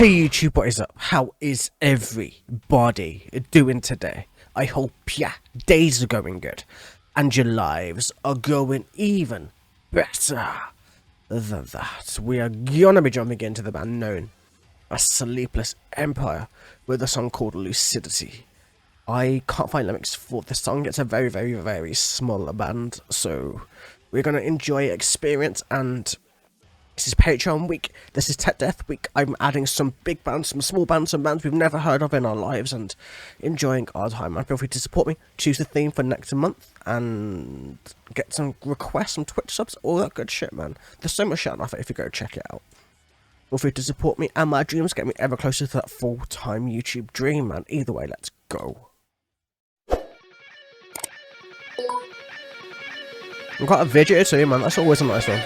Hey YouTube, what is up? How is everybody doing today? I hope your days are going good and your lives are going even better than that. We are gonna be jumping into the band known as Sleepless Empire with a song called Lucidity. I can't find lyrics for the song. It's a very small band, so we're gonna enjoy experience. And this is Patreon week, this is Tech Death week. I'm adding some big bands, some small bands, some bands we've never heard of in our lives, and enjoying our time. And feel free to support me, choose the theme for next month, and get some requests, some Twitch subs, all that good shit, man. There's so much shit off it if you go check it out. Feel free to support me, and my dreams get me ever closer to that full-time YouTube dream, man. Either way, let's go. I've got a video too, man. That's always a nice one.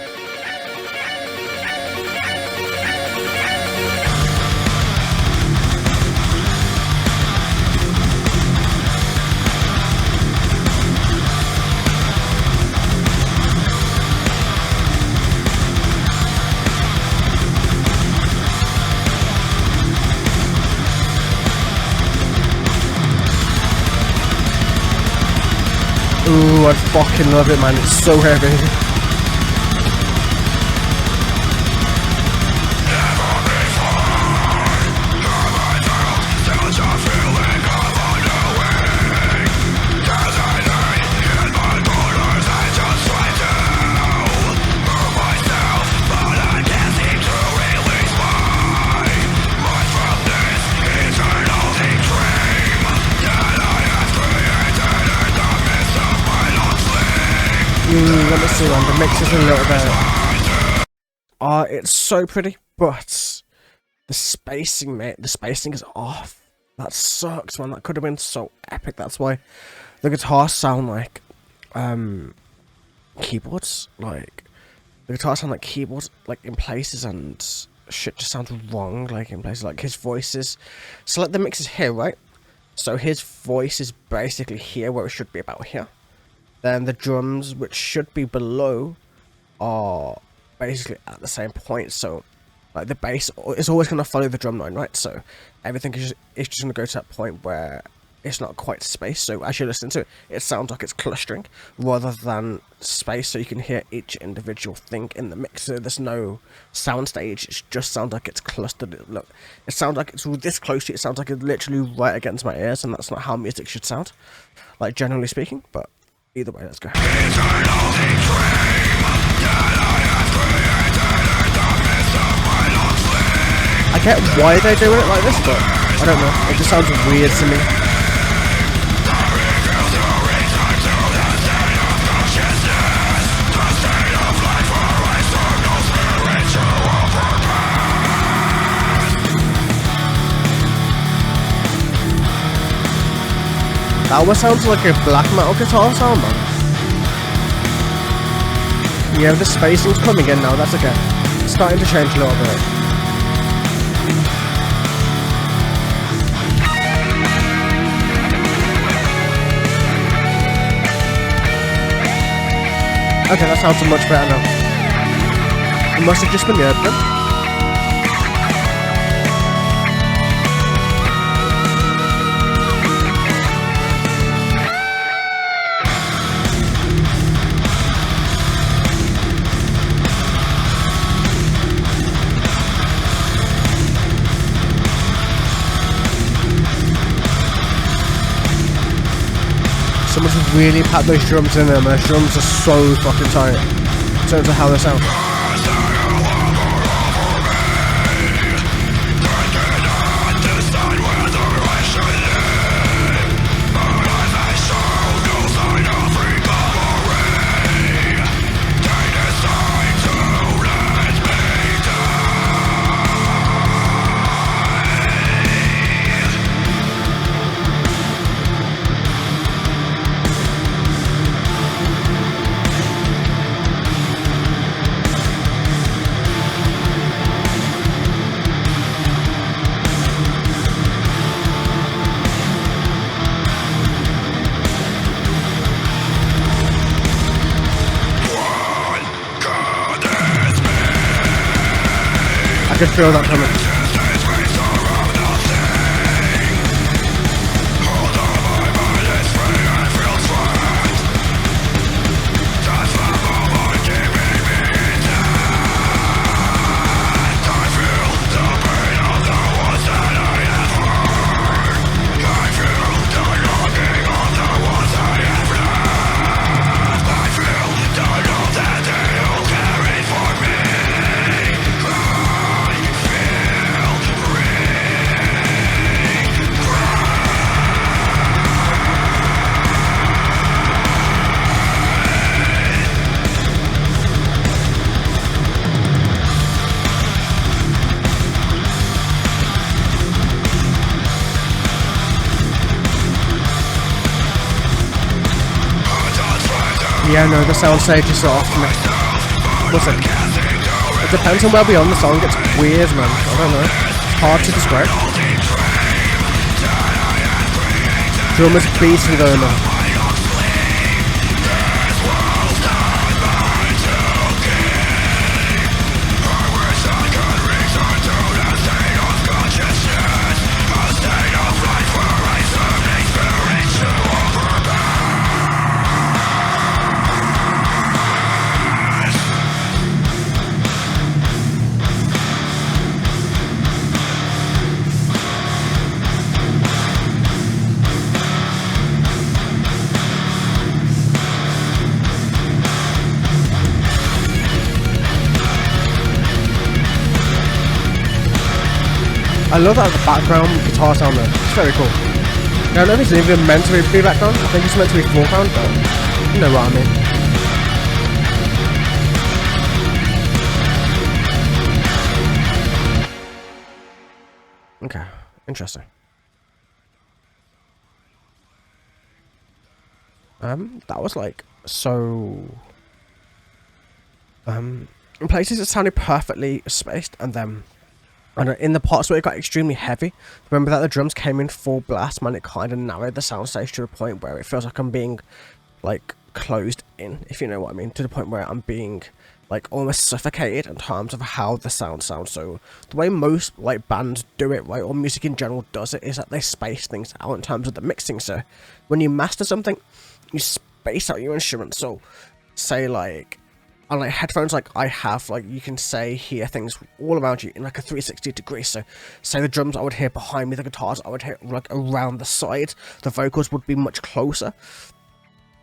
Ooh, I fucking love it, man. It's so heavy. Let me see, man. The mix is a little bit. It's so pretty, but the spacing, mate. The spacing is off. That sucks, man. That could have been so epic. That's why the guitars sound like keyboards. Like the guitars sound like keyboards, like in places, and shit just sounds wrong. Like in places, like his voice is. So like the mix is here, right? So his voice is basically here, where it should be about here. Then the drums, which should be below, are basically at the same point. So, like the bass is always going to follow the drum line, right? So everything is just going to go to that point where it's not quite space. So as you listen to it, it sounds like it's clustering rather than space. So you can hear each individual thing in the mix. So there's no sound stage. It just sounds like it's clustered. Look, it sounds like it's this close to you. It sounds like it's literally right against my ears, and that's not how music should sound, like generally speaking. But either way, let's go. I get why they're doing it like this, but I don't know. It just sounds weird to me. That almost sounds like a black metal guitar sound, man. Yeah, the spacing's coming in now, that's okay. It's starting to change a little bit. Okay, that sounds much better now. It must have just been the opening. Someone's really packed those drums in there, man. Those drums are so fucking tight in terms of how they sound. I can feel that coming. Yeah, no, the soundstage is so off to me. Listen, it depends on where we are on the song. It's weird, man. I don't know. It's hard to describe. Drummers beating going on. I love that background guitar sound though. It's very cool. Now, I don't know if it's even meant to be background. I think it's meant to be foreground, but you know what I mean. Okay, interesting. That was like so. In places it sounded perfectly spaced, and then. And in the parts where it got extremely heavy, remember that the drums came in full blast, man, it kind of narrowed the soundstage to a point where it feels like I'm being, like, closed in, if you know what I mean, to the point where I'm being, like, almost suffocated in terms of how the sound sounds. So, the way most, like, bands do it, right, or music in general does it, is that they space things out in terms of the mixing. So, when you master something, you space out your instrument. So, say, like... on like headphones like I have, like you can hear things all around you in like a 360 degrees. So say the drums I would hear behind me, the guitars I would hear like around the side, the vocals would be much closer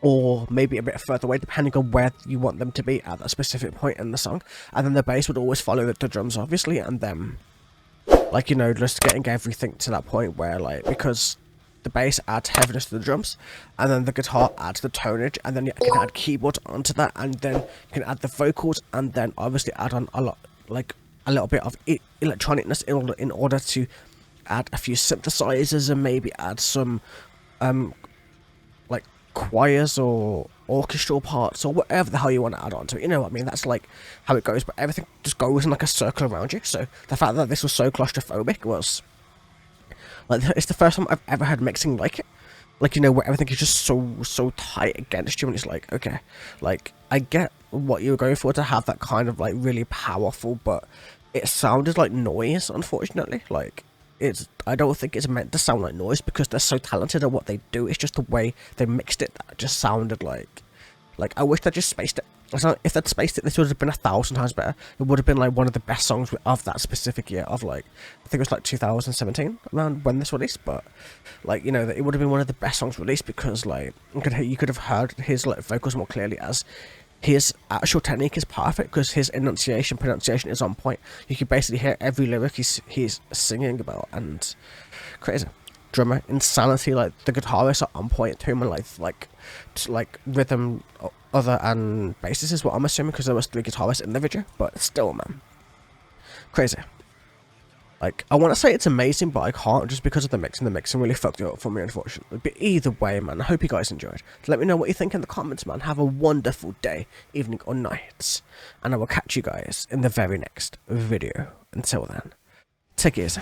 or maybe a bit further away depending on where you want them to be at that specific point in the song. And then the bass would always follow the drums obviously, and then like, you know, just getting everything to that point where like, because the bass adds heaviness to the drums, and then the guitar adds the tonnage, and then you can add keyboards onto that, and then you can add the vocals, and then obviously add on a lot, like a little bit of electronicness in order to add a few synthesizers and maybe add some like choirs or orchestral parts or whatever the hell you want to add on to it. You know what I mean? That's like how it goes, but everything just goes in like a circle around you. So the fact that this was so claustrophobic was. Like, it's the first time I've ever had mixing like it. Like, you know, where everything is just so tight against you, and it's like, okay, like, I get what you were going for to have that kind of, like, really powerful, but it sounded like noise, unfortunately. Like, I don't think it's meant to sound like noise, because they're so talented at what they do. It's just the way they mixed it that just sounded like, I wish they just spaced it. If they'd spaced it, this would have been 1,000 times better. It would have been like one of the best songs of that specific year, of like, I think it was like 2017 around when this released. But like, you know, it would have been one of the best songs released, because like you could have heard his like vocals more clearly, as his actual technique is perfect, because his pronunciation is on point. You can basically hear every lyric he's singing about, and crazy. Drummer insanity, like the guitarists are on point too, and like rhythm other and basses is what I'm assuming, because there was 3 guitarists in the video, but still, man, crazy. Like, I want to say it's amazing, but I can't, just because of the mixing. The mixing really fucked it up for me, unfortunately. But either way, man, I hope you guys enjoyed. Let me know what you think in the comments, man. Have a wonderful day, evening, or night, and I will catch you guys in the very next video. Until then, take it easy.